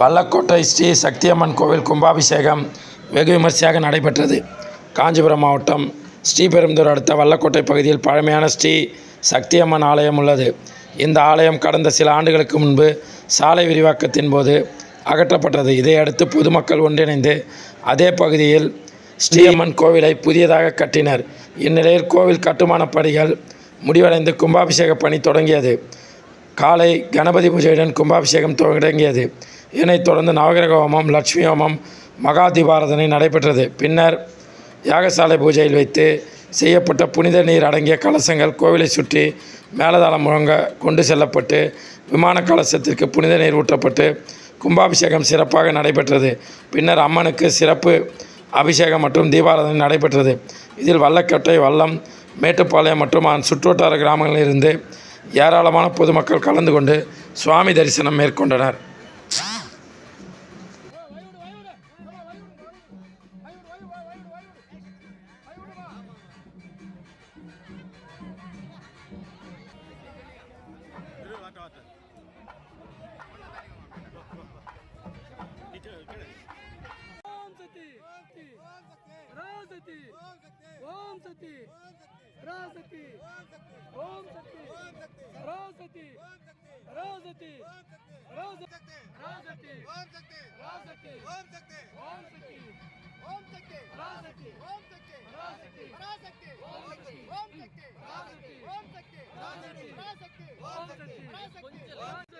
வல்லக்கோட்டை ஸ்ரீ சக்தியம்மன் கோவில் கும்பாபிஷேகம் வெகு விமர்சையாக நடைபெற்றது. காஞ்சிபுரம் மாவட்டம் ஸ்ரீபெரும்புதூர் அடுத்த வல்லக்கோட்டை பகுதியில் பழமையான ஸ்ரீ சக்தியம்மன் ஆலயம் உள்ளது. இந்த ஆலயம் கடந்த சில ஆண்டுகளுக்கு முன்பு சாலை விரிவாக்கத்தின் போது அகற்றப்பட்டது. இதையடுத்து பொதுமக்கள் ஒன்றிணைந்து அதே பகுதியில் ஸ்ரீயம்மன் கோவிலை புதியதாக கட்டினர். இந்நிலையில் கோவில் கட்டுமான பணிகள் முடிவடைந்து கும்பாபிஷேக பணி தொடங்கியது. காலை கணபதி பூஜையுடன் கும்பாபிஷேகம் தொடங்கியது. இதனைத் தொடர்ந்து நவகிரக ஹோமம், லட்சுமி ஹோமம், மகா தீபாராதனை நடைபெற்றது. பின்னர் யாகசாலை பூஜையில் வைத்து செய்யப்பட்ட புனித நீர் அடங்கிய கலசங்கள் கோவிலை சுற்றி மேலதாளம் முழங்க கொண்டு செல்லப்பட்டு விமான கலசத்திற்கு புனித நீர் ஊற்றப்பட்டு கும்பாபிஷேகம் சிறப்பாக நடைபெற்றது. பின்னர் அம்மனுக்கு சிறப்பு அபிஷேகம் மற்றும் தீபாராதனை நடைபெற்றது. இதில் வல்லக்கோட்டை, வல்லம், மேட்டுப்பாளையம் மற்றும் அதன் சுற்றுவட்டார கிராமங்களில் இருந்து ஏராளமான பொதுமக்கள் கலந்து கொண்டு சுவாமி தரிசனம் மேற்கொண்டனர். ओम सती रासती ओम सती रासती रासती रासती रासती ओम सती रासती ओम सती ओम सती ओम सती रासती ओम सती रासती रासती ओम सती ओम सती रासती ओम सती रासती रासती ओम सती रासती